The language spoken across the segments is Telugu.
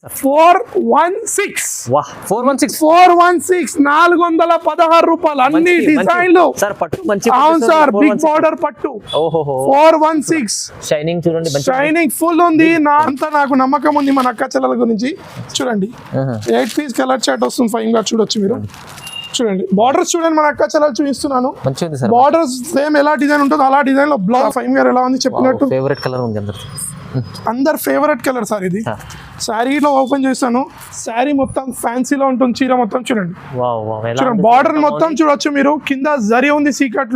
416 వాహ్ 416 416 రూపాయలు అన్ని డిజైన్లు సార్ పట్టు మంచి అవును సార్ బిగ్ బార్డర్ పట్టు ఓహోహో 416 షైనింగ్ చూడండి మంచి షైనింగ్ ఫుల్ ఉంది అంతా నాకు నమ్మకం ఉంది మన అక్క చెల్లెల గురించి చూడండి 8 పీస్ కలర్ చార్ట్ వస్తుంది ఫైన్ గా చూడొచ్చు మీరు చూడండి బార్డర్స్ చూడండి మన అక్క చెల్లెలు చూపిస్తున్నాను మంచిగా ఉంది సార్ బార్డర్స్ సేమ్ ఎలా డిజైన్ ఉంటుందో అలా డిజైన్ లో బ్లౌజ్ ఫైన్ గా ఎలా ఉంది చెప్పినట్టు ఫేవరెట్ కలర్ ఉంది అందరు ఫేవరెట్ కలర్ సార్ ఇది శారీలో ఓపెన్ చేస్తాను శారీ మొత్తం ఫ్యాన్సీలో ఉంటుంది చీర మొత్తం చూడండి చూడండి బార్డర్ మొత్తం చూడొచ్చు మీరు కింద జరీ ఉంది సీకట్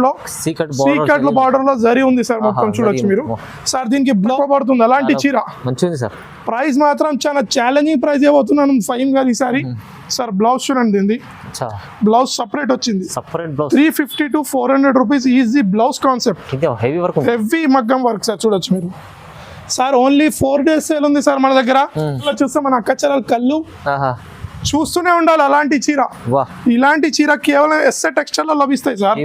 లో బార్డర్ లో జరీ ఉంది సార్ మొత్తం చూడొచ్చు మీరు సార్ దీనికి బ్లౌజ్ పడుతుంది అలాంటి చీర మంచిది సార్ ప్రైస్ మాత్రం చాలా ఛాలెంజింగ్ ప్రైస్ ఇవ్వబోతున్నాను ఫైన్ గా ఈసారి సార్ బ్లౌజ్ చూడండి దీన్ని బ్లౌజ్ సపరేట్ వచ్చింది separate blouse 350 to 400 rupees easy blouse concept heavy work heavy మగ్గం వర్క్ సార్ చూడొచ్చు మీరు సార్ ఓన్లీ 4 days సేల్ ఉంది సార్ మన దగ్గర చూస్తే మన అక్క చెల్లెల కళ్ళు చూస్తూనే ఉండాలి అలాంటి చీర ఇలాంటి చీర కేవలం ఎస్ఏ టెక్స్టైల్ లో లభిస్తాయి సార్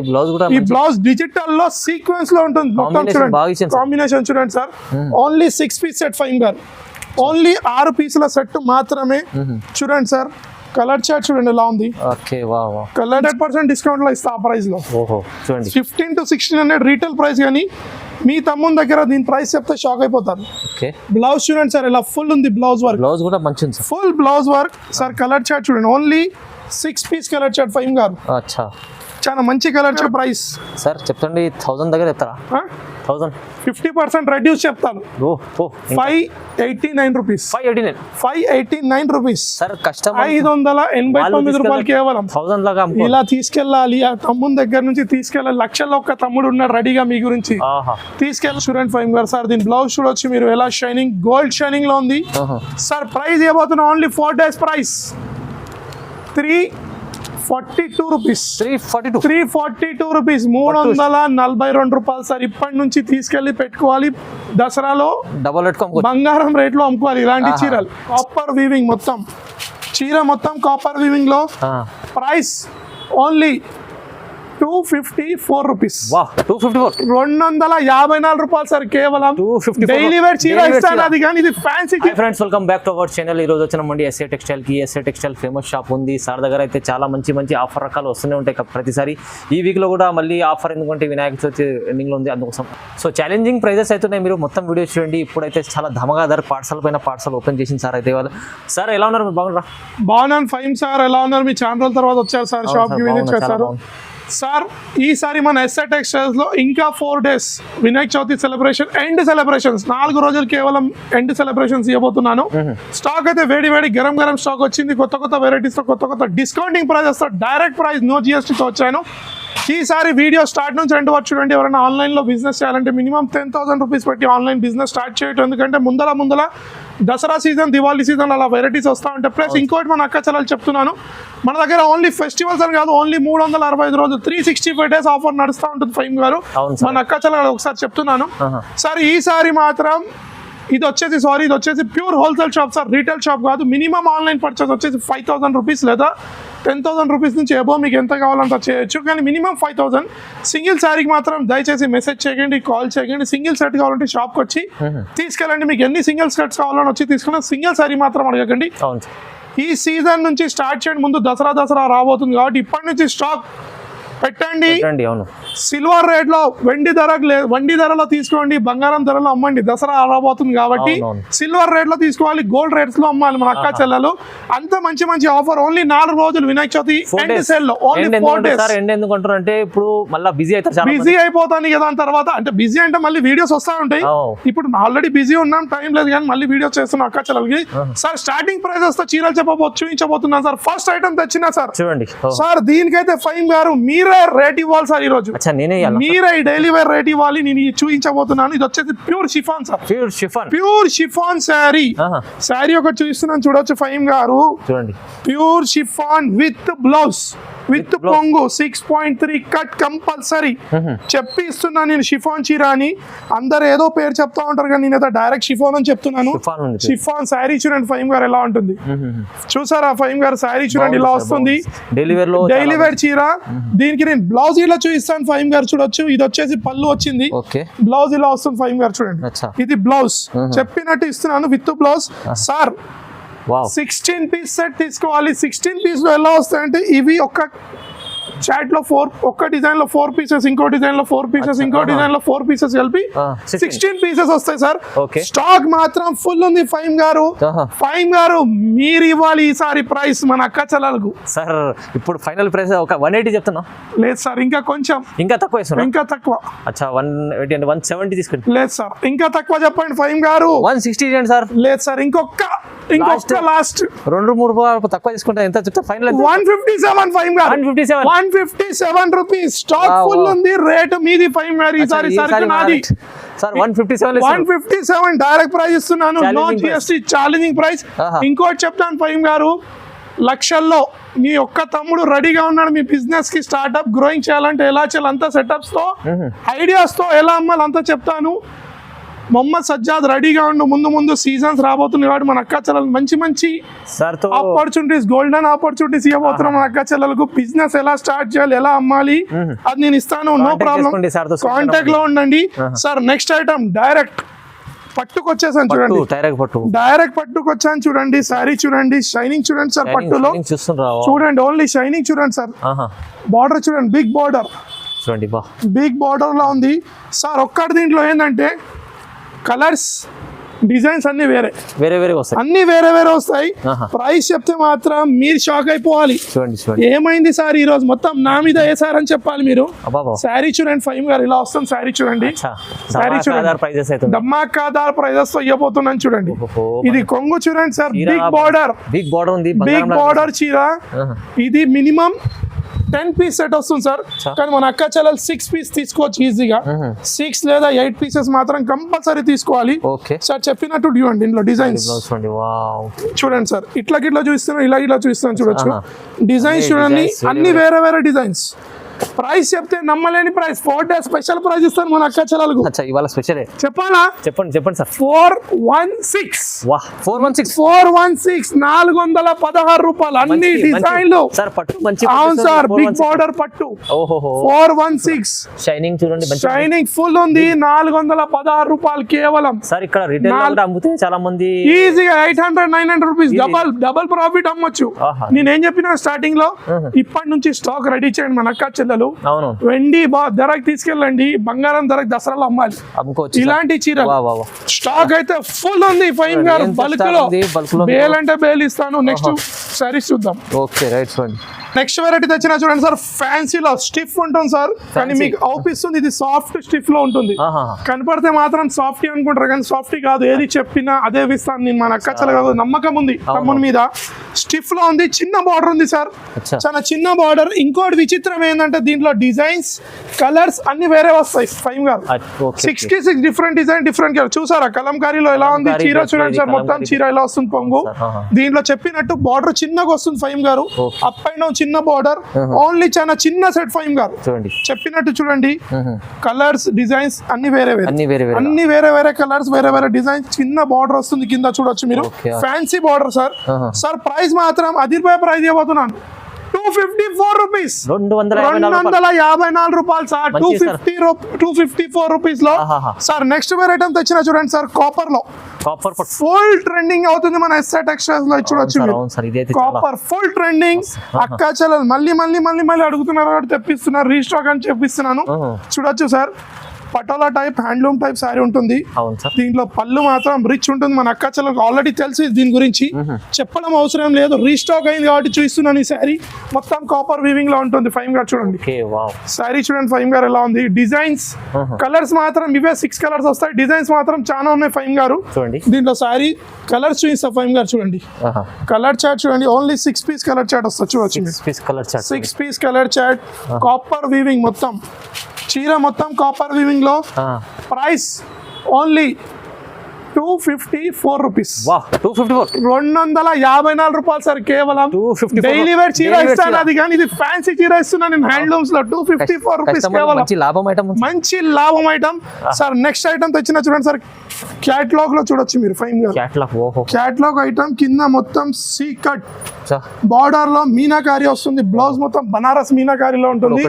ఈ బ్లౌజ్ డిజిటల్ లో సీక్వెన్స్ లో ఉంటుంది మొత్తం చూడండి కాంబినేషన్ చూడండి సార్ ఓన్లీ 6 పీస్ సెట్ ఫైన్ గారు ఓన్లీ 6 పీసుల సెట్ మాత్రమే చూడండి సార్ కలర్ చార్ట్ చూడండి ఎలా ఉంది కలర్ 100% డిస్కౌంట్ లో ఇస్తా ఆ ప్రైస్ లో 15 to 1600 రీటైల్ ప్రైస్ కానీ మీ తమ్ముని దగ్గర దీని ప్రైస్ చెప్తే షాక్ అయిపోతారు బ్లౌజ్ చూడండి సార్ ఇలా ఫుల్ ఉంది blouse work full blouse work sir colour chart చూడండి only 6 piece colour chart fine గారు చాలా మంచి కలర్ చార్ట్ ప్రైస్ సార్ చెప్పండి 1000 దగ్గర చెప్తారా 1000 50% రెడ్యూస్ చెప్తాను 589 రూపీస్ 589 రూపీస్ సార్ కస్టమర్ 589 రూపాయలు కేవలం 1000 లాగా ఇలా తీసుకెళ్ళాలి ఆ తమ్ముని దగ్గర నుంచి తీసుకెళ్ళాలి లక్షల్లో ఒక తమ్ముడు ఉన్నాడు రెడీగా మీ గురించి తీసుకెళ్ళి చూడండి ఫైన్ గారు సార్ దీని బ్లౌజ్ చూడొచ్చు మీరు ఎలా షైనింగ్ గోల్డ్ షైనింగ్ లో ఉంది సార్ ప్రైస్ ఇవ్వబోతున్నా only 4 days price 342 rupees 342 rupees 342 రూపాయలు సార్ ఇప్పటి నుంచి తీసుకెళ్లి పెట్టుకోవాలి దసరాలో బంగారం రేట్ లో అమ్ముకోవాలి ఇలాంటి చీరలు కాపర్ వీవింగ్ మొత్తం చీర మొత్తం కాపర్ వీవింగ్ లో ప్రైస్ ఓన్లీ 254 రూపీస్ 254 రూపాయలు సార్ కేవలం డైలీ వేర్ చీర ఇస్తాను అది కానీ ఇది fancy friends welcome back to our channel ఈ రోజు వచ్చినామండి ఎస్ఏ టెక్స్టైల్ కి ఎస్ఏ టెక్స్టైల్ ఫేమస్ షాప్ ఉంది సార్ దగ్గర అయితే చాలా మంచి ఆఫర్ రకాలు వస్తూనే ఉంటాయి ప్రతిసారి ఈ వీక్ లో కూడా మళ్ళీ ఆఫర్ ఎందుకంటే వినాయక చవితి ఎండింగ్ లో ఉంది అందుకోసం సో ఛాలెంజింగ్ ప్రైజెస్ అవుతున్నాయి మీరు మొత్తం వీడియోస్ చూడండి ఇప్పుడైతే చాలా ధమగాదారు పార్సల్ పైన పార్సల్ ఓపెన్ చేసింది సార్ అయితే వాళ్ళు సార్ ఎలా ఉన్నారు బాగున్నాను ఫైన్ సార్ ఎలా ఉన్నారు మీ ఛానల్ తర్వాత వచ్చారు సార్ షాప్ కి విజిట్ చేశారు సార్ ఈసారి మన ఎస్ఏ టెక్స్టైల్స్ లో ఇంకా 4 days Vinayaka Chavithi celebration end celebrations 4 రోజులు కేవలం ఎండ్ సెలబ్రేషన్స్ ఇవ్వబోతున్నాను స్టాక్ అయితే వేడి గరం స్టాక్ వచ్చింది కొత్త వెరైటీస్ తో కొత్త discounting price direct price no GST తో వచ్చాను ఈసారి వీడియో స్టార్ట్ నుంచి ఎండ్ వరకు చూడండి ఎవరైనా ఆన్లైన్ లో బిజినెస్ చేయాలంటే మినిమం 10,000 రూపీస్ పెట్టి ఆన్లైన్ బిజినెస్ స్టార్ట్ చేయటం ఎందుకంటే ముందల దసరా సీజన్ దివాళీ సీజన్ అలా వెరైటీస్ వస్తూ ఉంటాయి ప్లస్ ఇంకోటి మన అక్క చెల్లెలు చెప్తున్నాను మన దగ్గర ఓన్లీ ఫెస్టివల్స్ అని కాదు ఓన్లీ 365 రోజులు 365 days ఆఫర్ నడుస్తూ ఉంటుంది ఫైమ్ గారు మన అక్క చెల్లెలు ఒకసారి చెప్తున్నాను సార్ ఈసారి మాత్రం ఇది వచ్చేసి pure wholesale shop sir retail shop కాదు మినిమం ఆన్లైన్ పర్చేస్ వచ్చేసి 5,000 రూపీస్ లేదా 10,000 రూపీస్ నుంచి ఎబో మీకు ఎంత కావాలంత చేయొచ్చు కానీ మినిమం 5,000 సింగిల్ శారీకి మాత్రం దయచేసి మెసేజ్ చేయండి కాల్ చేయండి సింగిల్ సెట్ కావాలంటే షాప్కి వచ్చి తీసుకెళ్ళండి మీకు ఎన్ని సింగిల్ సెట్స్ కావాలని వచ్చి తీసుకున్నా సింగిల్ శారీ మాత్రం అడగకండి ఈ సీజన్ నుంచి స్టార్ట్ చేయండి ముందు దసరా రాబోతుంది కాబట్టి ఇప్పటి నుంచి స్టాక్ పెట్టండి సిల్వర్ రేట్ లో వెండి ధరలో తీసుకోండి బంగారం ధరలో అమ్మండి దసరా రాబోతుంది కాబట్టి సిల్వర్ రేట్ లో తీసుకోవాలి గోల్డ్ రేట్స్ లో అమ్మాలి మన అక్క చెల్లెలు అంత మంచి ఆఫర్ ఓన్లీ 4 రోజులు వినాయక చవితి ఎండ్ సేల్ లో ఓన్లీ 4 days అంటే ఇప్పుడు మళ్ళీ బిజీ అయిపోతాను కదా తర్వాత అంటే బిజీ అంటే మళ్ళీ వీడియోస్ వస్తా ఉంటాయి ఇప్పుడు ఆల్రెడీ బిజీ ఉన్నాం టైం లేదు కానీ మళ్ళీ వీడియోస్ చేస్తున్నాం అక్క చెల్లెలకి సార్ స్టార్టింగ్ ప్రైజెస్ తో చీరలు చూపించబోతున్నాను సార్ ఫస్ట్ ఐటమ్ తెచ్చినా సార్ చూడండి సార్ దీనికైతే ఫైమ్ గారు మీరే రేట్ ఇవ్వాలి సార్ ఈ రోజు మీరే డైలీ వేర్ రేట్ ఇవ్వాలి నేను చూపించబోతున్నాను ఇది వచ్చేసి pure chiffon sir pure chiffon sari ఒకటి చూపిస్తున్నాను చూడొచ్చు ఫైమ్ గారు చూడండి pure chiffon with blouse with Pongu 6.3 cut compulsory చెప్పి ఇస్తున్నాను నేను షిఫాన్ చీర అని అందరు ఏదో పేరు చెప్తా ఉంటారు కానీ నేనైతే డైరెక్ట్ షిఫాన్ అని చెప్తున్నాను షిఫాన్ శారీ చూడండి ఫైమ్ గారు ఎలా ఉంటుంది చూసారా ఫైమ్ గారు శారీ చూడండి ఇలా వస్తుంది డైలీ వేర్ చీర దీనికి నేను బ్లౌజ్ ఇలా చూపిస్తాను ఫైమ్ గారు చూడొచ్చు ఇది వచ్చేసి పళ్ళు వచ్చింది బ్లౌజ్ ఇలా వస్తుంది ఫైమ్ గారు చూడండి ఇది బ్లౌజ్ చెప్పినట్టు ఇస్తున్నాను with blouse sir wow 16 piece set తీసుకోవాలి. 16 పీస్ లో ఎలా వస్తాయంటే ఇవి ఒక చాట్ లో 4, ఒక్క డిజైన్ లో 4 పీసెస్, ఇంకో డిజైన్ లో 4 పీసెస్, ఇంకో డిజైన్ లో 4 పీసెస్ కలిపి 16 పీసెస్ వస్తాయి సార్. ఓకే స్టాక్ మాత్రం ఫుల్ ఉంది. ఫైమ్ గారు మీరు ఇవ్వాలి ఈసారి ప్రైస్ మన అక్క చెల్లెలకు. సార్ ఇప్పుడు ఫైనల్ ప్రైస్ ఒక 180 చెప్తున్నా. లేదు సార్, ఇంకా కొంచెం ఇంకా తక్కువ ఇస్తున్నా. ఇంకా తక్కువ. అచ్చా 180 అంటే 170 తీసుకోండి. లేదు సార్, ఇంకా తక్కువ చెప్పండి ఫైమ్ గారు. 160 చేయండి సార్. లేదు సార్, ఇంకొక లాస్ట్ 2-3 రూపాయలు తక్కువ తీసుకుంటా. ఎంత చెప్తా ఫైనల్? 157 ఫైమ్ గారు. 157 రూపీస్. స్టాక్ ఫుల్ ఉంది. రేట్ మీది ఫైమ్ గారు. ఈసారి నాది సార్. 157 డైరెక్ట్ ప్రైస్ ఇస్తున్నాను. No GST. Challenging price. ఇంకోటి చెప్తాను ఫైమ్ గారు, లక్షల్లో మీ ఒక్క తమ్ముడు రెడీగా ఉన్నాడు మీ బిజినెస్ కి స్టార్ట్అప్ గ్రోయింగ్ చేయాలంటే ఎలా చేయాలి అంతా సెటప్స్ తో ఐడియాస్ తో ఎలా అమ్మాలి అంతా చెప్తాను. మొహమ్మద్ సజ్జాద్ రెడీగా ఉండు. ముందు సీజన్స్ రాబోతున్నాయి కాబట్టి మన అక్క చెల్లెలు మంచి ఆపర్చునిటీస్, గోల్డెన్ ఆపర్చునిటీస్ ఇవ్వబోతున్నాం మన అక్క చెల్లెలకు. బిజినెస్ ఎలా స్టార్ట్ చేయాలి, ఎలా అమ్మాలి అది నేను ఇస్తాను. నో ప్రాబ్లం, కాంటాక్ట్ లో ఉండండి సార్. నెక్స్ట్ ఐటమ్ డైరెక్ట్ పట్టుకొచ్చేసాను చూడండి. డైరెక్ట్ పట్టుకొచ్చాను చూడండి. సారీ చూడండి, షైనింగ్ చూడండి సార్. పట్టులో చూడండి, ఓన్లీ షైనింగ్ చూడండి సార్. బార్డర్ చూడండి, బిగ్ బార్డర్ చూడండి, బిగ్ బార్డర్ లా ఉంది సార్. ఒక్కటి దీంట్లో ఏంటంటే కలర్స్, డిజైన్స్ అన్ని వేరే వస్తాయి. అన్ని వేరే వస్తాయి. ప్రైస్ చెప్తే మాత్రం మీరు షాక్ అయిపోవాలి. ఏమైంది సార్ ఈ రోజు మొత్తం నా మీద వేసారు అని చెప్పాలి మీరు. శారీ చూడండి ఫైమ్ గారు, ఇలా వస్తుంది శారీ చూడండి. శారీ చూడండి, ధమాకాదార్ ప్రైజెస్ తో ఇవ్వబోతున్నాను చూడండి. ఇది కొంగు చూడండి సార్, బిగ్ బార్డర్ చీర. ఇది మినిమం 10 పీస్ సెట్ వస్తుంది సార్. కానీ మన అక్క చెల్లెలు 6 పీస్ తీసుకోవచ్చు ఈజీగా. 6 లేదా 8 పీసెస్ మాత్రం కంపల్సరీ తీసుకోవాలి సార్. చెప్పినట్టు చూడండి, ఇంట్లో డిజైన్స్ చూడండి సార్. ఇట్లా చూపిస్తున్నాను, ఇలా చూపిస్తున్నాను చూడొచ్చు. డిజైన్స్ చూడండి, అన్ని వేరే డిజైన్స్. ప్రైస్ చెప్తే నమ్మలేని ప్రైస్. 4 days స్పెషల్ ప్రైస్ ఇస్తాను మన అక్క చెల్లెలకు. ఇవాళ స్పెషల్ చెప్పాలా? చెప్పండి సార్. 416 416 రూపాయలు అన్ని డిజైన్లు సార్. పట్టు మంచి, అవును సార్, బిగ్ బార్డర్ పట్టు. 416 షైనింగ్ చూడండి, షైనింగ్ ఫుల్ ఉంది. 416 రూపాయలు కేవలం సార్. ఇక్కడ రిటైల్ అమ్ముతే చాలా మంది ఈజీగా 800-900 రూపీస్ డబల్ ప్రాఫిట్ అమ్మొచ్చు. నేనేం చెప్పిన స్టార్టింగ్ లో, ఇప్పటి నుంచి స్టాక్ రెడీ చేయండి మన అక్క చెల్లెలు. వెండి ధరకు తీసుకెళ్ళండి, బంగారం ధరకు దసరాలో అమ్మాలి. ఇలాంటి చీర స్టాక్ అయితే ఫుల్ ఉంది ఫైమ్ గారు. బల్క్ లో బేల్ అంటే బేల్ ఇస్తాను. నెక్స్ట్ సారీస్ చూద్దాం. నెక్స్ట్ వెరైటీ తెచ్చిన చూడండి సార్. ఫ్యాన్సీలో స్టిఫ్ ఉంటుంది సార్, కానీ మీకు అవుపిస్తుంది. ఇది సాఫ్ట్ స్టిఫ్ లో ఉంటుంది. కనపడితే మాత్రం సాఫ్టీ అనుకుంటారు, కానీ సాఫ్టీ కాదు. ఏది చెప్పినా అదే ఇస్తాను నేను. మన అక్క చెల్లెలు నమ్మకం ఉంది తమ్ముని మీద. స్టిఫ్ లో ఉంది, చిన్న బార్డర్ ఉంది సార్, చాలా చిన్న బార్డర్. ఇంకోటి విచిత్రం ఏంటంటే దీంట్లో డిజైన్స్, కలర్స్ అన్ని వేరే వస్తాయి ఫైమ్ గారు. 66 డిఫరెంట్ డిజైన్, డిఫరెంట్ కలర్. చూసారా కలంకారీలో ఎలా ఉంది చీర చూడండి సార్. మొత్తం చీర ఎలా వస్తుంది పొంగు. దీంట్లో చెప్పినట్టు బార్డర్ చిన్నగా వస్తుంది ఫైమ్ గారు. అప్ అండ్ డౌన్ చిన్న బార్డర్, ఓన్లీ చాలా చిన్న సెట్ ఫైమ్ గారు. చెప్పినట్టు చూడండి, కలర్స్, డిజైన్స్ అన్ని వేరే కలర్స్, వేరే డిజైన్స్. చిన్న బార్డర్ వస్తుంది కింద చూడొచ్చు మీరు. Fancy border sir. Sir price మాత్రం అదిరిపోయే ప్రైస్ ఇవ్వబోతున్నాను. 254 రూపీస్, 254 రూపాయలు సార్. 254 రూపీస్ లో సార్. నెక్స్ట్ వేరే ఐటమ్ తెచ్చిన చూడండి సార్. కాపర్ లో ఫుల్ ట్రెండింగ్ అవుతుంది మన ఎస్ఆర్ టెక్స్టైల్స్ లో. చూడొచ్చు కాపర్ ఫుల్ ట్రెండింగ్. అక్క చెల్లెలు మళ్ళీ అడుగుతున్నారు కాబట్టి తెప్పిస్తున్నారు. రీస్టాక్ అని చెప్పిస్తున్నాను. చూడొచ్చు sir. Patola type, handloom type sari ఉంటుంది. దీంట్లో పళ్ళు మాత్రం రిచ్ ఉంటుంది. మన అక్క చెల్లెలకు ఆల్రెడీ తెలుసు దీని గురించి, చెప్పడం అవసరం లేదు. రీస్టాక్ అయింది కాబట్టి చూస్తున్నాను. ఈ శారీ మొత్తం కాపర్ వీవింగ్ లో ఉంటుంది ఫైమ్ గారు. చూడండి శారీ చూడండి ఫైమ్ గారు ఎలా ఉంది. డిజైన్స్, కలర్స్ మాత్రం ఇవే 6 కలర్స్ వస్తాయి. డిజైన్స్ మాత్రం చాలా ఉన్నాయి ఫైమ్ గారు. దీంట్లో శారీ కలర్స్ చూపిస్తా ఫైమ్ గారు. చూడండి కలర్ చార్ట్ చూడండి. ఓన్లీ 6 పీస్ కలర్ చార్ట్ వస్తుంది. చూడొచ్చు 6 piece colour chart. Copper weaving మొత్తం చీర, మొత్తం కాపర్ వీవింగ్ లో. Price only 254 rupees. 254 రూపాయలు సార్ కేవలం. డైలీ వేర్ చీర ఇస్తాను అది, కానీ ఇది ఫ్యాన్సీ చీర ఇస్తున్నాను నేను హ్యాండ్లూమ్స్ లో. 254 రూపీస్ కేవలం. మంచి లాభం ఐటమ్ సార్. నెక్స్ట్ ఐటమ్ తెచ్చిన చూడండి సార్. క్యాట్లాగ్ లో చూడొచ్చు మీరు ఫైన్ గా. క్యాట్లాగ్ ఐటమ్ కింద మొత్తం సీకట్ బార్డర్ లో మీనాకారి వస్తుంది. బ్లౌజ్ మొత్తం బనారస్ మీనాకారిలో ఉంటుంది.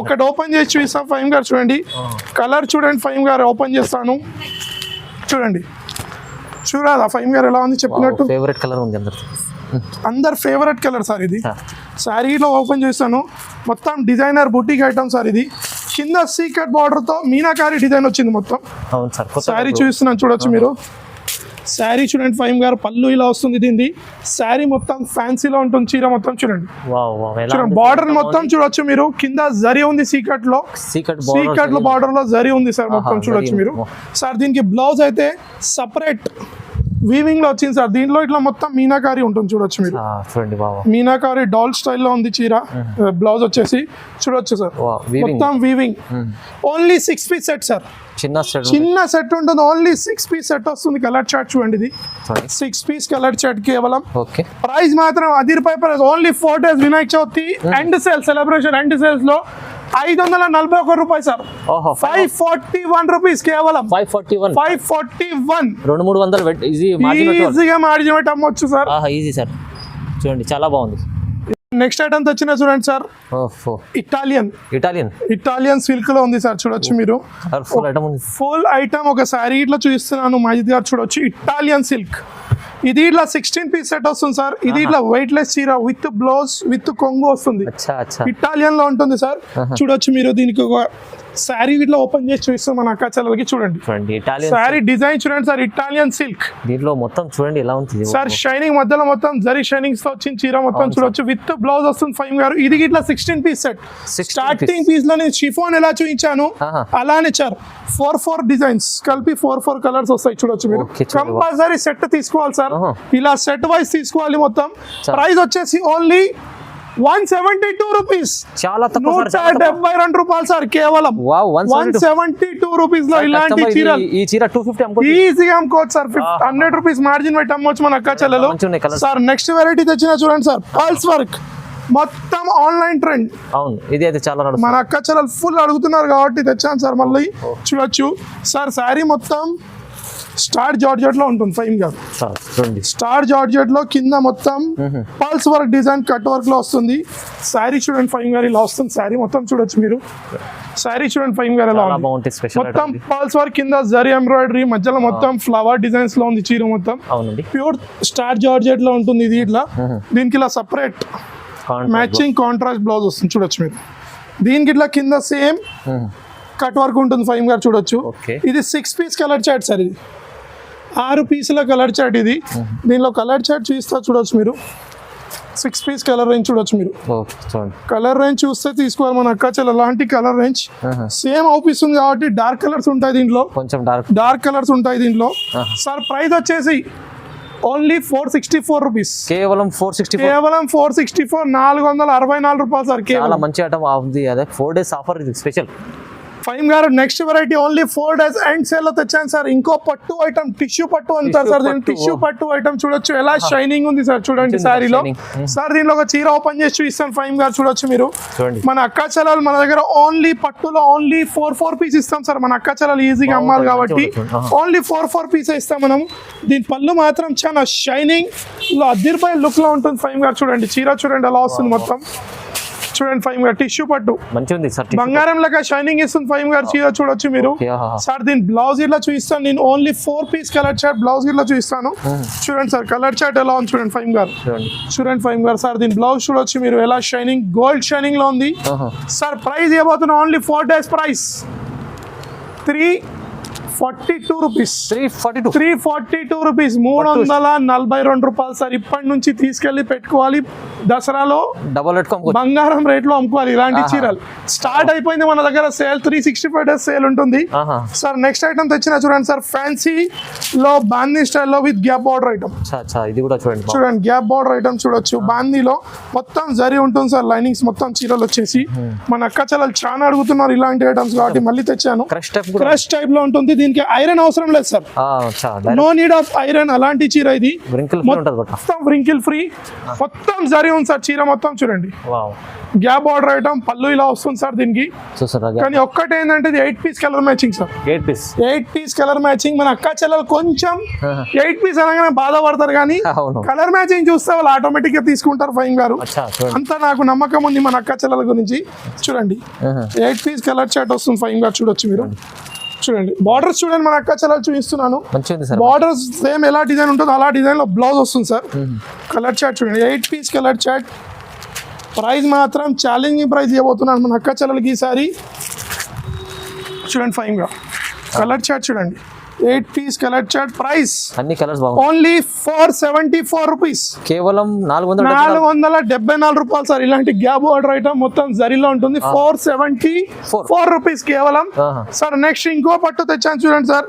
ఒకటి ఓపెన్ చేసి చూపిస్తాం ఫైమ్ గారు. చూడండి కలర్ చూడండి ఫైమ్ గారు. ఓపెన్ చేస్తాను చూడండి. చూడాలా ఫైమ్ గారు ఎలా ఉంది చెప్పినట్టు ఫేవరెట్ కలర్ ఉంది అందరు ఫేవరెట్ కలర్ సార్ ఇది. శారీలో ఓపెన్ చేస్తాను, మొత్తం డిజైనర్ బుటీక్ ఐటమ్ సార్. ఇది కింద సీక్రెట్ బార్డర్ తో మీనాకారి డిజైన్ వచ్చింది మొత్తం. అవును సార్. శారీ చూపిస్తున్నాను చూడొచ్చు మీరు. శారీ చూడండి ఫైమ్ గారు, పళ్ళు ఇలా వస్తుంది దీనిది. శారీ మొత్తం ఫ్యాన్సీలో ఉంటుంది, చీర మొత్తం చూడండి. చూడండి బార్డర్ మొత్తం చూడొచ్చు మీరు, కింద జరీ ఉంది సీక్రెట్ లో బార్డర్ లో జరీ ఉంది సార్ మొత్తం చూడొచ్చు మీరు. సార్ దీనికి బ్లౌజ్ అయితే సపరేట్ వీవింగ్ లో వచ్చింది సార్. దీంట్లో ఇట్లా మొత్తం మీనాకారి ఉంటుంది చూడొచ్చు మీరు. చూడండి మీనాకారి డాల్ స్టైల్లో ఉంది చీర. బ్లౌజ్ వచ్చేసి చూడొచ్చు సార్, మొత్తం weaving. Only 6 piece set sir, చిన్న సెట్ ఉంటుంది. ఓన్లీ 6 పీస్ సెట్ వస్తుంది. కలర్ చార్ట్ చూడండి, ఇది 6 పీస్ కలర్ చార్ట్ కేవలం. ప్రైస్ మాత్రం 10 రూపాయల price. Only 4 days Vinayaka Chavithi and sale celebration and sales లో 541 రూపాయలు సార్. 541 రూపీస్ కేవలం. 541 ఈజీగా మార్జిన్ పెట్టి అమ్మొచ్చు సార్. Easy sir. చూడండి చాలా బాగుంది. నెక్స్ట్ ఐటమ్ తెచ్చిన చూడండి సార్, ఇటాలియన్ సిల్క్ లో ఉంది సార్. చూడొచ్చు మీరు, ఫుల్ ఐటమ్ ఒక శారీ ఇట్లా చూపిస్తున్నాను మాజిద్ గారు. చూడొచ్చు ఇటాలియన్ సిల్క్. ఇది ఇట్లా 16 పీస్ సెట్ వస్తుంది సార్. ఇది ఇట్లా వెయిట్ లెస్ చీర విత్ బ్లౌజ్ విత్ కొంగు వస్తుంది. ఇటాలియన్ లో ఉంటుంది సార్. చూడొచ్చు మీరు. దీనికి ఒక శారీ ఇట్లా ఓపెన్ చేసి చూపిస్తాం మన అక్క చెల్లెలకి. చూడండి శారీ డిజైన్ చూడండి సార్, ఇటాలియన్ సిల్క్. దీంట్లో మొత్తం చూడండి ఎలా ఉంది సార్. షైనింగ్ మధ్యలో మొత్తం జరీ షైనింగ్స్ తో వచ్చిన చీర మొత్తం చూడొచ్చు, విత్ బ్లౌజ్ వస్తుంది ఫైమ్ గారు. ఇది ఇట్లా 16 పీస్ సెట్. స్టార్టింగ్ పీస్ లో నేను షిఫాన్ ఎలా చూపించాను అలానే సార్ 4 డిజైన్స్ కలిపి 4 కలర్స్ వస్తాయి. చూడొచ్చు మీరు. కంపల్సరీ సెట్ తీసుకోవాలి సార్, ఇలా సెట్ వైజ్ తీసుకోవాలి మొత్తం. ప్రైస్ వచ్చేసి ఓన్లీ 172 రూపీస్. చాలా తక్కువ, 172 రూపాయలు సార్ కేవలం. 172 రూపీస్ లో ఇలాంటి చీరలు ఈ చీర 250 ఈజీగా అమ్ముకోవచ్చు సార్. 100 రూపీస్ మార్జిన్ పెట్టి అమ్మవచ్చు మన అక్క చెల్లెలు సార్. నెక్స్ట్ వెరైటీ తెచ్చిన చూడండి సార్, పల్స్ వర్క్. మొత్తం ఆన్లైన్ ట్రెండ్. అవును, ఇది అయితే చాలా మన అక్క చెల్లెలు ఫుల్ అడుగుతున్నారు కాబట్టి తెచ్చాను సార్. మళ్ళీ చూడొచ్చు సార్, శారీ మొత్తం స్టార్ జార్జెట్ లో ఉంటుంది ఫైమ్ గారు. స్టార్ జార్జెట్ లో కింద మొత్తం pulse work design cut work లో వస్తుంది. శారీ చూడండి ఫైమ్ గారు ఇలా వస్తుంది. శారీ మొత్తం చూడొచ్చు మీరు. శారీ చూడండి ఫైమ్ గారు ఎలా మొత్తం పల్స్ వర్క్, కింద జరీ ఎంబ్రాయిడరీ, మధ్యలో మొత్తం ఫ్లవర్ డిజైన్స్ లో ఉంది చీర మొత్తం. ప్యూర్ స్టార్ జార్జెట్ లో ఉంటుంది ఇది ఇట్లా. దీనికి ఇలా సపరేట్ మ్యాచింగ్ కాంట్రాస్ట్ బ్లౌజ్ వస్తుంది చూడొచ్చు మీరు. దీనికి ఇట్లా కింద సేమ్ కట్ వర్క్ ఉంటుంది ఫైమ్ గారు. చూడొచ్చు ఇది 6 పీస్ కలర్ చార్ట్ సార్. ఇది 6 పీసుల కలర్ చార్ట్. ఇది దీనిలో కలర్ చార్ట్ చూస్తా చూడొచ్చు మీరు. 6 పీస్ కలర్ రేంజ్ చూడొచ్చు మీరు. కలర్ రేంజ్ చూస్తే తీసుకోవాలి మన అక్క చెల్లెలు. అలాంటి కలర్ రేంజ్ సేమ్ అవుపిస్తుంది కాబట్టి డార్క్ కలర్స్ ఉంటాయి దీంట్లో, కొంచెం డార్క్ కలర్స్ ఉంటాయి దీంట్లో సార్. ప్రైస్ వచ్చేసి ఓన్లీ 464 రూపీస్ కేవలం. 464 464 రూపాయలు సార్. చాలా మంచి ఐటమ్ ఉంది. అదే 4 days ఆఫర్, ఇది స్పెషల్ ఫైమ్ గారు. Next variety only 4 days and sale లో తెచ్చాను సార్. ఇంకో పట్టు ఐటమ్, టిష్యూ పట్టు అంటారు సార్. దీని టిష్యూ పట్టు ఐటమ్ చూడొచ్చు ఎలా షైనింగ్ ఉంది సార్. చూడండి శారీలో సార్. దీనిలో ఒక చీర ఓపెన్ చేసి చూపిస్తాను ఫైమ్ గారు. చూడొచ్చు మీరు. మన అక్క చెల్లెలు మన దగ్గర ఓన్లీ పట్టులో ఓన్లీ 4 పీస్ ఇస్తాం సార్. మన అక్క చెల్లెలు ఈజీగా అమ్మాలి కాబట్టి ఓన్లీ 4 పీస్ ఇస్తాం మనం. దీని పళ్ళు మాత్రం చాలా షైనింగ్ లో అదిరిపోయే లుక్ లో ఉంటుంది ఫైమ్ గారు. చూడండి చీర చూడండి ఎలా వస్తుంది మొత్తం. చూడండి ఫైమ్ గారు, టిష్యూ పట్టు బంగారం లెక్క షైనింగ్ ఇస్తుంది ఫైమ్ గారు చీర. చూడొచ్చు మీరు సార్. దీని బ్లౌజ్ ఇట్లా చూపిస్తాను నేను. Only 4 piece colour chart blouse ఇట్లా చూపిస్తాను. చూడండి సార్ కలర్ చార్ట్ ఎలా ఉంది చూడండి ఫైమ్ గారు. చూడంండి ఫైమ్ గారు సార్. దీని బ్లౌజ్ చూడొచ్చు మీరు ఎలా షైనింగ్ గోల్డ్ షైనింగ్ లో ఉంది సార్. ప్రైస్ ఇవ్వబోతున్నా only 4 days price 342 rupees. 342 rupees, 342 రూపాయలు సార్. ఇప్పటి నుంచి తీసుకెళ్లి పెట్టుకోవాలి. దసరాలో బంగారం రేట్ లో అమ్ముకోవాలి ఇలాంటి చీరలు. స్టార్ట్ అయిపోయింది మన దగ్గర సేల్. 365 days సేల్ ఉంటుంది సార్. నెక్స్ట్ ఐటమ్ తెచ్చిన చూడండి సార్, ఫ్యాన్సీ లో బాందీ స్టైల్లో విత్ గ్యాప్ బార్డర్ ఐటమ్. ఇది కూడా చూడండి గ్యాప్ బార్డర్ ఐటమ్ చూడొచ్చు. బాందీలో మొత్తం జరీ ఉంటుంది సార్. లైనింగ్స్ మొత్తం చీరలు వచ్చేసి మన అక్క చెల్లెలు చాలా అడుగుతున్నారు ఇలాంటి ఐటమ్స్ కాబట్టి మళ్ళీ తెచ్చాను. క్రష్ టైప్ లో ఉంటుంది. దీనికి ఐరన్ అవసరం లేదు sir. No need of iron. అలాంటి చీర ఇది. మొత్తం వ్రింకిల్ ఫ్రీ, మొత్తం జరీ ఉంది సార్ చీర మొత్తం. చూడండి గ్యాప్ బార్డర్ ఐటమ్. పళ్ళు ఇలా వస్తుంది సార్ దీనికి. కానీ ఒక్కటి ఏంటంటే 8 piece colour matching sir. 8 piece colour matching. మన అక్క చెల్లెలు కొంచెం 8 పీస్ అనగానే బాధపడతారు కానీ కలర్ మ్యాచింగ్ చూస్తే వాళ్ళు ఆటోమేటిక్ గా తీసుకుంటారు ఫైమ్ గారు. అంతా నాకు నమ్మకం ఉంది మన అక్క చెల్లెల గురించి. చూడండి 8 పీస్ కలర్ చార్ట్ వస్తుంది ఫైమ్ గారు. చూడొచ్చు మీరు. చూడండి బార్డర్స్ చూడండి మన అక్క చెల్లెలు చూపిస్తున్నాను. మంచిగా ఉంది సార్. బార్డర్స్ సేమ్ ఎలా డిజైన్ ఉంటుందో అలా డిజైన్ లో బ్లౌజ్ వస్తుంది సార్. కలర్ చార్ట్ చూడండి 8 పీస్ కలర్ చార్ట్. ప్రైస్ మాత్రం ఛాలెంజింగ్ ప్రైస్ ఇవ్వబోతున్నాను మన అక్క చెల్లెలకి ఈసారి. చూడండి ఫైన్ గా కలర్ చార్ట్ చూడండి 8 పీస్ కలర్ చార్ట్. ప్రైస్ అన్ని కలర్స్ బాగుంది. Only 474 rupees. కేవలం 474 రూపాయలు సార్. ఇలాంటి గ్యాప్ బార్డర్ ఐటమ్ మొత్తం జరీలో ఉంటుంది. 474 రూపీస్ కేవలం సార్. నెక్స్ట్ ఇంకో పట్టు తెచ్చాను చూడండి సార్.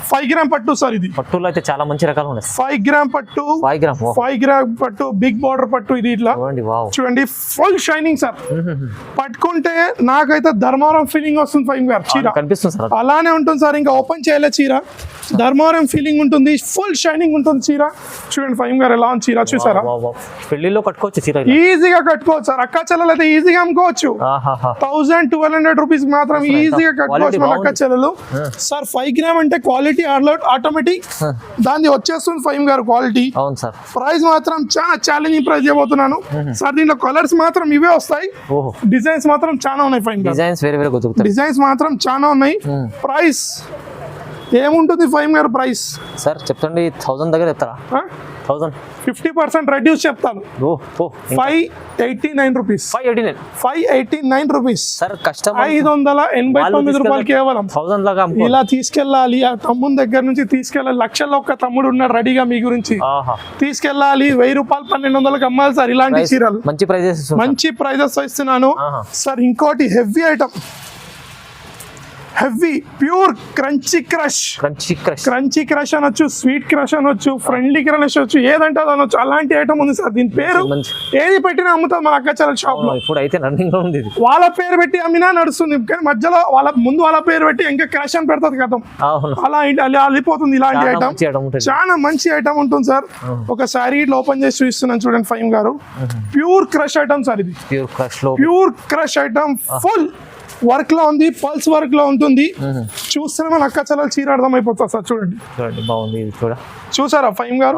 5 గ్రామ్ పట్టు సార్. ఇది పట్టులో అయితే చాలా మంచి రకాలు ఉన్నాయి. 5 గ్రామ్ పట్టు. 5 గ్రామ్ పట్టు బిగ్ బార్డర్ పట్టు. ఇది ఇట్లా చూడండి ఫుల్ షైనింగ్ సార్. పట్టుకుంటే నాకైతే ధర్మవరం ఫీలింగ్ వస్తుంది. 5 గ్రామ్ చీర కనిపిస్తుంది సార్. అలానే ఉంటుంది సార్. ఇంకా ఓపెన్ చేయలే చీర. ధర్మవరం ఫీలింగ్ ఉంటుంది. ఫుల్ షైనింగ్ ఉంటుంది చీర. చూడండి 5 గారు ఎలా ఉంది చీర చూసారా. పెళ్లిలో కట్టుకోవచ్చు చీర. ఈజీగా కట్టుకోవచ్చు సార్. అక్క చెల్లెలు అయితే ఈజీగా అమ్ముకోవచ్చు. 1200 రూపీస్ మాత్రం ఈజీగా కట్టుకోవచ్చు మన అక్క చెల్లెలు సార్. 5 గ్రామ్ అంటే క్వాలిటీ ఆటోమేటిక్ దాన్ని వచ్చేస్తుంది 5 గారు క్వాలిటీ. అవును సార్. ప్రైస్ మాత్రం చాలా ఛాలెంజింగ్ ప్రైస్ ఇవ్వబోతున్నాను సార్. దీంట్లో కలర్స్ మాత్రం ఇవే వస్తాయి. డిజైన్స్ మాత్రం చాలా ఉన్నాయి. 5 డిజైన్స్ వేరే వేరే డిజైన్స్ మాత్రం చాలా ఉన్నాయి. ప్రైస్ ఏముంటుంది 5 గారు ప్రైస్ సార్ చెప్పండి. 1000 దగ్గర చెప్తారా? 1000 50% రెడ్యూస్ చెప్తాను. 589 రూపీస్. 589 rupees sir. కస్టమర్ 589 రూపాయలు కేవలం. 1000 లాగా ఇలా తీసుకెళ్ళాలి. ఆ తమ్ముని దగ్గర నుంచి తీసుకెళ్ళాలి. లక్షల్లో ఒక తమ్ముడు ఉన్నాడు రెడీగా మీ గురించి. తీసుకెళ్ళాలి. 1000 రూపాయలు 1200కి అమ్మాలి సార్. ఇలాంటి చీరలు మంచి ప్రైజెస్ ఇస్తున్నాను సార్. ఇంకోటి heavy item. Heavy pure crunchy crush అనొచ్చు, స్వీట్ క్రష్ అనొచ్చు, ఫ్రెండ్లీ క్రష్ అనొచ్చు, ఏదంటే అది అనొచ్చు. అలాంటి ఐటమ్ ఉంది సార్. దీని పేరు ఏది పెట్టినా అమ్ముతుంది మన అక్క చెల్లెల షాప్ లో. ఇప్పుడు అయితే రన్నింగ్ లో ఉంది. వాళ్ళ పేరు పెట్టి అమ్మినా నడుస్తుంది. కానీ మధ్యలో వాళ్ళ పేరు పెట్టి ఇంకా క్రష్ అని పెడతారు కదా. అలా వెళ్ళిపోతుంది. ఇలాంటి ఐటమ్ చాలా మంచి ఐటమ్ ఉంటుంది సార్. ఒక సారీ ఇట్లా ఓపెన్ చేసి చూపిస్తున్నాను చూడండి 5 గారు. Pure crush item sir. ఇది pure crush item. Full work లో ఉంది. పల్స్ వర్క్ లో ఉంటుంది. చూస్తేనే మన అక్క చెల్లెలు చీర అర్థమైపోతుంది సార్. చూడండి బాగుంది. చూసారా 5 గారు.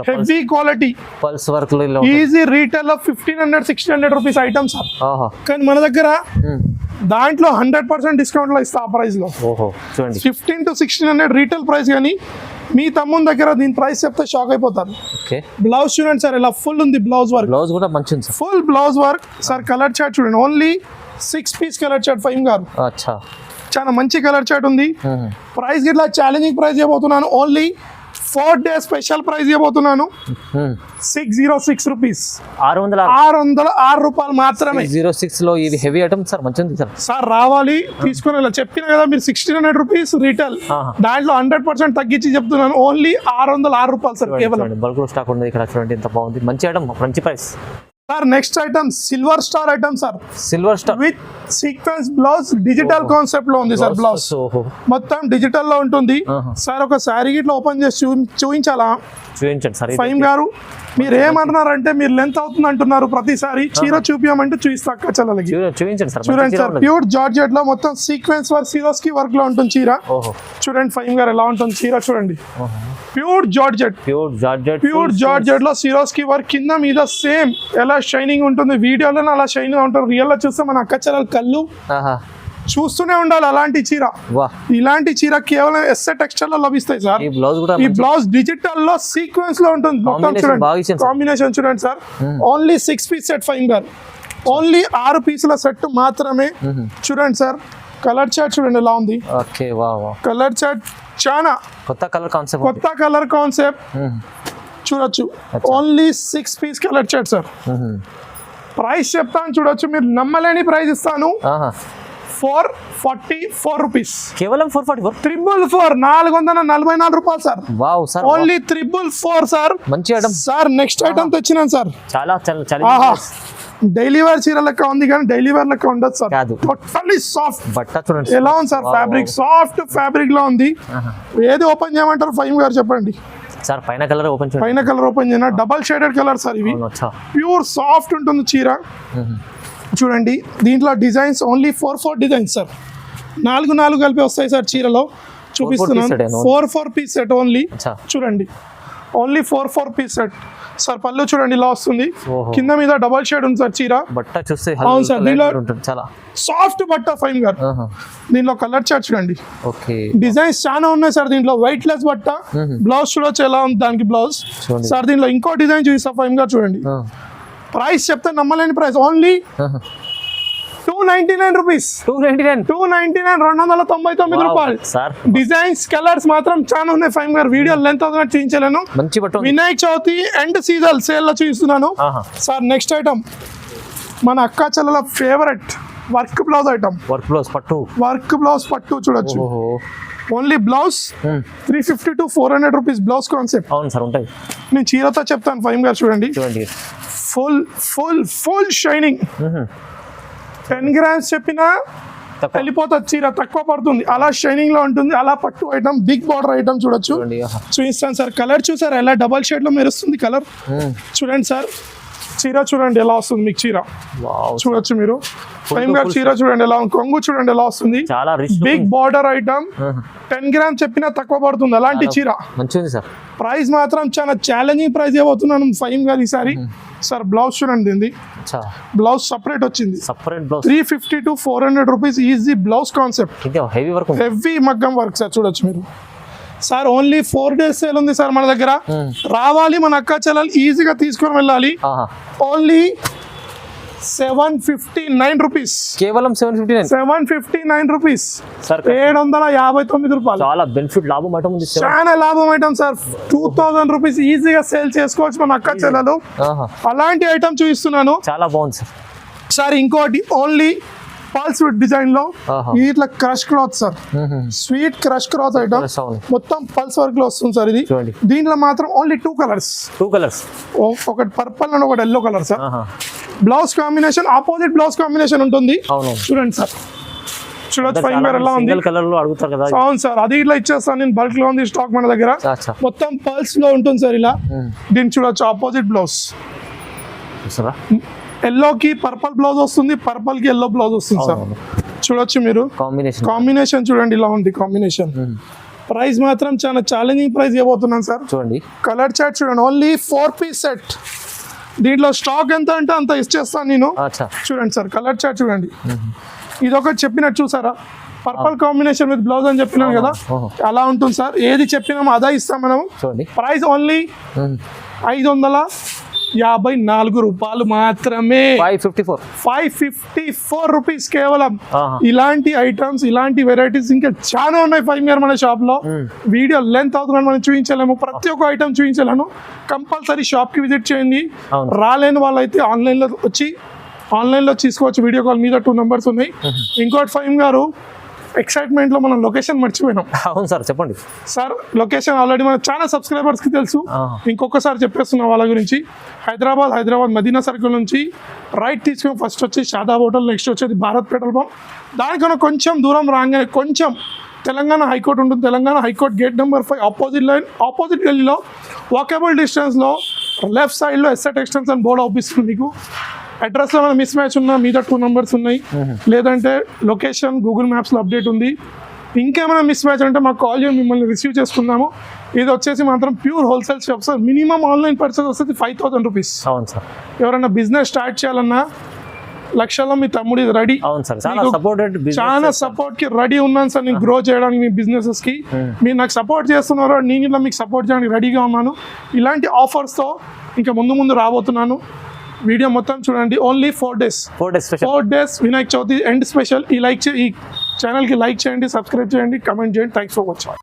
హెవీ క్వాలిటీ పల్స్ వర్క్ లో ఈజీ. రీటైల్ లో 1500-1600 రూపీస్ ఐటమ్ సార్. కానీ మన దగ్గర దాంట్లో 100% డిస్కౌంట్ లో ఇస్తా. ఆ ప్రైస్ లో 1500 to 1600 రీటైల్ ప్రైస్. కానీ మీ తమ్ముని దగ్గర దీని ప్రైస్ చెప్తే షాక్ అయిపోతారు. బ్లౌజ్ చూడండి సార్ ఎలా ఫుల్ ఉంది. బ్లౌజ్ కూడా మంచిది. Full blouse work sir. Colour chart చూడండి. ఓన్లీ 6 పీస్ కలర్ చార్ట్ 5 గారు. చాలా మంచి కలర్ చార్ట్ ఉంది. ప్రైస్ ఇట్లా ఛాలెంజింగ్ ప్రైస్ ఇవ్వబోతున్నాను. ఓన్లీ 4 days స్పెషల్ ప్రైస్ ఇవ్వబోతున్నాను. 606 రూపీస్. 606 రూపాయలు మాత్రమే. 606 లో ఇది హెవీ ఐటమ్ సార్. మంచిది సార్. రావాలి తీసుకుని చెప్పిన కదా మీరు 1600 రూపీస్ రీటైల్. దాంట్లో 100% తగ్గించి చెప్తున్నాను. ఓన్లీ 606 రూపాయలు సార్ కేవలం. బల్క్ స్టాక్ ఉంది ఇక్కడ. చూడండి ఎంత బాగుంది. మంచి ఐటమ్, మంచి price sir. Next item silver star item sir. Silver star with sequence blouse. Digital concept లో ఉంది సార్. బ్లౌజ్ మొత్తం డిజిటల్ లో ఉంటుంది సార్. ఒక శారీ ఇట్లా ఓపెన్ చేసి చూపించాలా? చూపించండి సార్. 5 గారు మీరు ఏమంటున్నారంటే మీరు లెంత్ అవుతుంది అంటున్నారు ప్రతిసారి. చీర చూపించమంటే చూపిస్తా అక్క చెల్లెలకి. చూడండి సార్. ప్యూర్ జార్జెట్ లో మొత్తం సీక్వెన్స్ వర్క్ సిరోస్కి వర్క్ లో ఉంటుంది చీర. చూడండి 5 గారు ఎలా ఉంటుంది చీర. చూడండి ప్యూర్ జార్జెట్ లో సిరోస్కి వర్క్ కింద మీద సేమ్ ఎలా షైనింగ్ ఉంటుంది. వీడియోలో అలా షైనింగ్ ఉంటుంది. రియల్ లో చూస్తే మన అక్క చెల్లెల కళ్ళు చూస్తూనే ఉండాలి. అలాంటి చీర, ఇలాంటి చీర కేవలం ఎస్ఏ టెక్స్టైల్ లో లభిస్తాయి సార్. ఈ బ్లౌజ్ డిజిటల్ లో సీక్వెన్స్ లో ఉంటుంది మొత్తం. చూడండి కాంబినేషన్ చూడండి సార్. ఓన్లీ 6 పీస్ సెట్ 5 గారు. ఓన్లీ 6 పీసుల సెట్ మాత్రమే. చూడండి సార్. కలర్ చార్ట్ చూడండి ఎలా ఉంది. కలర్ చార్ట్ చాలా కొత్త కలర్ కాన్సెప్ట్ చూడొచ్చు. Only 6 piece colour chart sir. Price చెప్తాను చూడొచ్చు. మీరు నమ్మలేని ప్రైస్ ఇస్తాను. 444 రూపీస్ కేవలం. 444 444 రూపాయలు సార్. Only 444 sir. మంచి ఐటమ్ సార్. నెక్స్ట్ ఐటమ్ తెచ్చినాను సార్. డైలీ వేర్ చీర లెక్క ఉంది కానీ డైలీ వేర్ లెక్క ఉండదు సార్. టోటల్లీ సాఫ్ట్ బట్ట చూడండి ఎలా ఉంది సార్. ఫ్యాబ్రిక్ సాఫ్ట్ ఫ్యాబ్రిక్ లో ఉంది. ఏది ఓపెన్ చేయమంటారు 5 గారు చెప్పండి సార్. పైన కలర్ ఓపెన్ చేయనా? Double shaded colour sir. ఇవి ప్యూర్ సాఫ్ట్ ఉంటుంది చీర. చూడండి దీంట్లో డిజైన్స్ ఓన్లీ 4 డిజైన్స్ సార్. 4 కలిపి వస్తాయి సార్ చీరలో. చూపిస్తున్నాను 4 పీస్ సెట్ ఓన్లీ. చూడండి ఓన్లీ 4 పీస్ సెట్ సార్. పళ్ళు చూడండి ఇలా వస్తుంది, ఓహో. కింద మీద డబల్ షేడ్ ఉంది సార్ చీర. బట్ట చూస్తే అవును సార్, దీనిలో ఉంటుంది చాలా సాఫ్ట్ బట్ట ఫైన్ గారు. దీనిలో కలర్ చార్ట్ చూడండి, ఓకే. డిజైన్స్ చాలా ఉన్నాయి సార్ దీంట్లో. వైట్ లెస్ బట్ట, బ్లౌజ్ చూడొచ్చు ఎలా ఉంది దానికి బ్లౌజ్ చూడండి. సార్. దీనిలో ఇంకో డిజైన్ చూపిస్తా ఫైన్ గారు చూడండి. ప్రైస్ చెప్తే నమ్మలేని ప్రైస్, ఓన్లీ 299 రూపీస్. 299 రూపాయలు సార్. డిజైన్స్ కలర్స్ మాత్రం చాలా ఉన్నాయి ఫైన్ గారు. వీడియో లెంత్ అవుతున్నట్టు చూపించలేను. మంచి బట్ట ఉంది. Vinayaka Chavithi and season sale లో చూపిస్తున్నాను సార్. నెక్స్ట్ ఐటమ్ మన అక్క చెల్లెల favourite work blouse item. Work blouse పట్టు, వర్క్ బ్లౌజ్ పట్టు చూడొచ్చు. ఓహో. Only blouse 350 to 400 rupees blouse concept. అవును సార్ ఉంటాయి. నేను చీరతో చెప్తాను ఫైమ్ గారు చూడండి. చూడండి full full full shining. 10 grams చెప్పినా వెళ్ళిపోతుంది చీర, తక్కువ పడుతుంది. అలా షైనింగ్ లో ఉంటుంది. అలా పట్టు ఐటమ్, బిగ్ బార్డర్ ఐటమ్ చూడొచ్చు. చూపిస్తాను సార్. కలర్ చూసారు ఎలా డబల్ షేడ్ లో మెరుస్తుంది కలర్. చూడండి సార్, చీర చూడండి ఎలా వస్తుంది మీకు చీర చూడొచ్చు మీరు. ఫైమ్ గారు చీర చూడండి ఎలా ఉంది, కొంగు చూడండి ఎలా వస్తుంది. చాలా rich big border item. 10 grams చెప్పినా తక్కువ పడుతుంది అలాంటి చీర. మంచిది సార్. ప్రైస్ మాత్రం చాలా ఛాలెంజింగ్ ప్రైస్ ఇవ్వబోతున్నాను ఫైమ్ గారు ఈసారి. సార్ బ్లౌజ్ చూడండి, దీన్ని బ్లౌజ్ సపరేట్ వచ్చింది. Separate blouse 350 to 400 rupees easy blouse concept. Heavy work, heavy మగ్గం వర్క్ సార్ చూడొచ్చు మీరు. సార్ ఓన్లీ 4 days సేల్ ఉంది సార్ మన దగ్గర. రావాలి మన అక్క చెల్లెలు ఈజీగా తీసుకొని వెళ్ళాలి. Only 759 rupees. కేవలం 759 రూపీస్. సార్ 759 రూపాయలు. చాలా బెనిఫిట్ లాభం ఐటమ్ ఉంది. చాలా లాభం ఐటమ్ సార్. 2000 రూపీస్ ఈజీగా సేల్ చేసుకోవచ్చు మన అక్క చెల్లెలు. అలాంటి ఐటమ్ చూపిస్తున్నాను. చాలా బాగుంది సార్. సార్ ఇంకోటి ఓన్లీ పల్స్ విత్ డిజైన్ లో ఇట్లా crush cloth sir. Sweet crush cloth item మొత్తం పల్స్ వర్క్ లో వస్తుంది సార్. ఇది దీంట్లో మాత్రం ఓన్లీ 2 కలర్స్. ఒకటి పర్పుల్ అండ్ ఒకటి yellow colour sir. Blouse combination opposite blouse combination ఉంటుంది. చూడండి సార్, చూడొచ్చు ఫైన్ గారు ఎలా ఉంది. కలర్ లో అడుగుతారు కదా. అవును సార్, అది ఇట్లా ఇచ్చేస్తాను నేను. బల్క్ లో ఉంది స్టాక్ మన దగ్గర. మొత్తం పల్స్ లో ఉంటుంది సార్ ఇలా. దీన్ని చూడొచ్చు ఆపోజిట్ బ్లౌజ్. ఎల్లో కి పర్పుల్ బ్లౌజ్ వస్తుంది, పర్పుల్ కి ఎల్లో బ్లౌజ్ వస్తుంది సార్. చూడొచ్చు మీరు. కాంబినేషన్ చూడండి ఇలా ఉంది కాంబినేషన్. ప్రైస్ మాత్రం చాలా ఛాలెంజింగ్ ప్రైస్ ఇవ్వబోతున్నాను సార్. చూడండి కలర్ చార్ట్ చూడండి. Only 4 piece set. దీంట్లో స్టాక్ ఎంత అంటే అంత ఇచ్చేస్తాను నేను. చూడండి సార్ కలర్ చార్ట్ చూడండి. ఇది ఒకటి చెప్పినట్టు చూసారా, పర్పుల్ కాంబినేషన్ విత్ బ్లౌజ్ అని చెప్పినాం కదా, అలా ఉంటుంది సార్. ఏది చెప్పినామో అదే ఇస్తాం మనం. ప్రైస్ ఓన్లీ 554 రూపాయలు మాత్రమే. 554 రూపీస్ కేవలం. ఇలాంటి ఐటమ్స్, ఇలాంటి వెరైటీస్ ఇంకా చాలా ఉన్నాయి ఫైమ్ గారు మన షాప్ లో. వీడియో లెంత్ అవుతున్నాను, మనం చూపించలేము, ప్రతి ఒక్క ఐటమ్ చూపించలేను. కంపల్సరీ షాప్ కి విజిట్ చేయండి. రాలేని వాళ్ళైతే ఆన్లైన్ లో తీసుకోవచ్చు. వీడియో కాల్ మీద 2 numbers ఉన్నాయి. ఇంకోటి ఫైమ్ గారు ఎక్సైట్మెంట్ లో మనం లొకేషన్ మర్చిపోయినాం. అవును సార్ చెప్పండి సార్. లొకేషన్ ఆల్రెడీ మన చాలా సబ్స్క్రైబర్స్ కి తెలుసు. ఇంకొకసారి చెప్పేస్తున్నా వాళ్ళ గురించి. హైదరాబాద్ మదీనా సర్కిల్ నుంచి రైట్ తీసుకుని ఫస్ట్ వచ్చి షాదాబ్ హోటల్, నెక్స్ట్ వచ్చేది భారత్ పెట్రోల్ పంప్. దానికన్నా కొంచెం దూరం రాగానే కొంచెం తెలంగాణ హైకోర్టు ఉంటుంది. Telangana high court gate number 5 opposite గల్లీలో వాకబుల్ డిస్టెన్స్ లో లెఫ్ట్ సైడ్ లో ఎస్ఆర్ టెక్స్టైల్స్ అని బోర్డు అవుపిస్తుంది మీకు. అడ్రస్ లో మిస్ మ్యాచ్ ఉన్నా మీద 2 numbers ఉన్నాయి. లేదంటే లొకేషన్ గూగుల్ మ్యాప్స్ లో అప్డేట్ ఉంది. ఇంకేమైనా మిస్ మ్యాచ్ అంటే మాకు కాల్ చేయండి, మిమ్మల్ని రిసీవ్ చేసుకుందాము. ఇది వచ్చేసి మాత్రం pure wholesale shop sir. Minimum online purchase వస్తుంది 5000 రూపీస్. అవును సార్. ఎవరైనా బిజినెస్ స్టార్ట్ చేయాలన్నా లక్షల్లో మీ తమ్ముడు ఇది రెడీ. చాలా సపోర్ట్ కి రెడీ ఉన్నాను సార్. నేను గ్రో చేయడానికి మీ బిజినెసెస్ కి మీరు నాకు సపోర్ట్ చేస్తున్నారు, నేను ఇలా మీకు సపోర్ట్ చేయడానికి రెడీగా ఉన్నాను. ఇలాంటి ఆఫర్స్ తో ఇంకా ముందు రాబోతున్నాను. వీడియో మొత్తం చూడండి. Only 4 days Vinayaka Chavithi end special. ఈ ఛానల్ కి లైక్ చేయండి, సబ్స్క్రైబ్ చేయండి, కమెంట్ చేయండి. Thanks for watching.